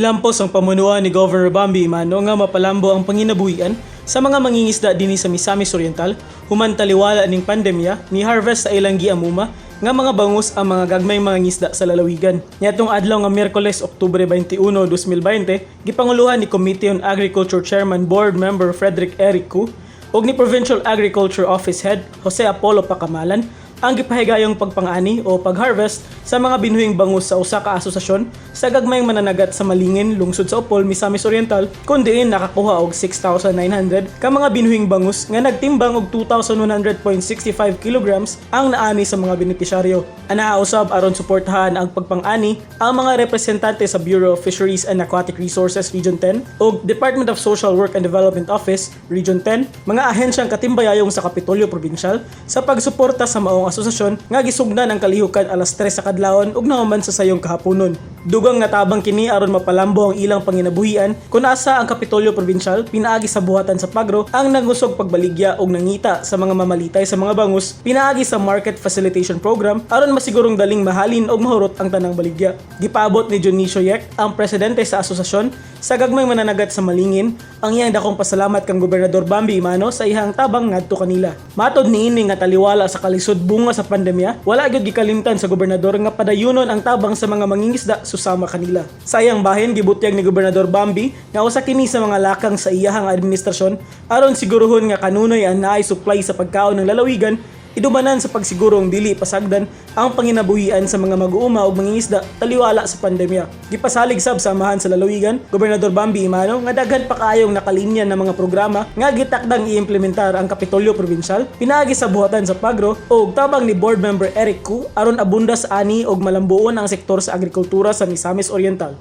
Nilampos ang pamunuan ni Governor Bambi Imano nga mapalambo ang panginabuhian sa mga mangingisda dinhi sa Misamis Oriental human taliwala ning pandemya ni harvest sa ilang giamuma nga mga bangus ang mga gagmay mga ngisda sa lalawigan. Niadtong adlaw nga Miyerkules, Oktubre 21, 2020, gipanguluhan ni Committee on Agriculture Chairman Board Member Frederick Eric Cu ug ni Provincial Agriculture Office Head Jose Apollo Pacamalan ang gipahigayong pagpangani o pag-harvest sa mga binuhing bangus sa usa ka asosasyon sa gagmayng mananagat sa Malingin, lungsod sa Opol, Misamis Oriental, kung diin nakakuha og 6,900 ka mga binuhing bangus nga nagtimbang og 2,100.65 kilograms ang naani sa mga benepisyaryo. Anaausab aron suportahan ang pagpangani ang mga representante sa Bureau of Fisheries and Aquatic Resources Region 10 ug Department of Social Work and Development Office Region 10, mga ahensyang katimbayayong sa Kapitolyo Provincial sa pagsuporta sa maong asosasyon nga gisugdan ang kalihukan alas 3 sa kadlawon ug nahuman sa sayong kahaponon. Dugang natabang kini aron mapalambo ang ilang panginabuhian kung asa ang Kapitolyo Provincial pinaagi sa buhatan sa Pagro ang nangusog pagbaligya ug nangita sa mga mamalitay sa mga bangus pinaagi sa Market Facilitation Program aron masigurong daling mahalin ug mahurot ang tanang baligya. Gipaabot ni Dionisio Yek, ang presidente sa asosasyon sa gagmayng mananagat sa Malingin, ang iyang dakong pasalamat kang Gobernador Bambi Imano sa ihang tabang ngadto kanila. Matod niini nga taliwala sa kalisod bunga sa pandemya, wala gyud gikalimtan sa gobernador nga padayunon ang tabang sa mga mangingisda susama kanila. Sa iyang bahin gibutyag ni Gobernador Bambi nga usa kini sa mga lakang sa iyahang administrasyon aron siguruhon nga kanunoy ang naay supply sa pagkaon ng lalawigan, idumanan sa pagsigurong dili pasagdan ang panginabuhian sa mga mag-uuma ug mangingisda taliwala sa pandemya. Gipasalig sab samahan sa lalawigan, Gobernador Bambi Imano nga daghan pa kaayong nakalinya ng mga programa nga gitakdang iimplementar ang Kapitolyo Provincial pinaagi sa buhatan sa Pagro ug tabang ni Board Member Eric Cu aron abundas ani ug malambuon ang sektor sa agrikultura sa Misamis Oriental.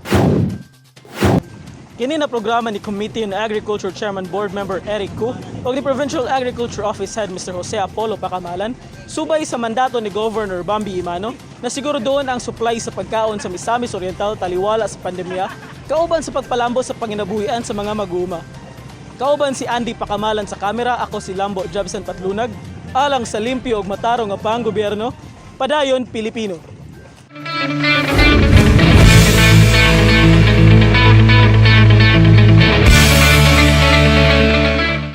Kini na programa ni Committee on Agriculture Chairman Board Member Eric Cu ug ni Provincial Agriculture Office Head Mr. Jose Apollo Pacamalan subay sa mandato ni Governor Bambi Imano na siguro doon ang supply sa pagkaon sa Misamis Oriental taliwala sa pandemya kauban sa pagpalambo sa panginabuhian sa mga mag-uuma. Kauban si Andy Pacamalan sa kamera, ako si Lambo Jobson Patlunag, alang sa limpyo ug matarong nga panggobyerno, padayon Pilipino.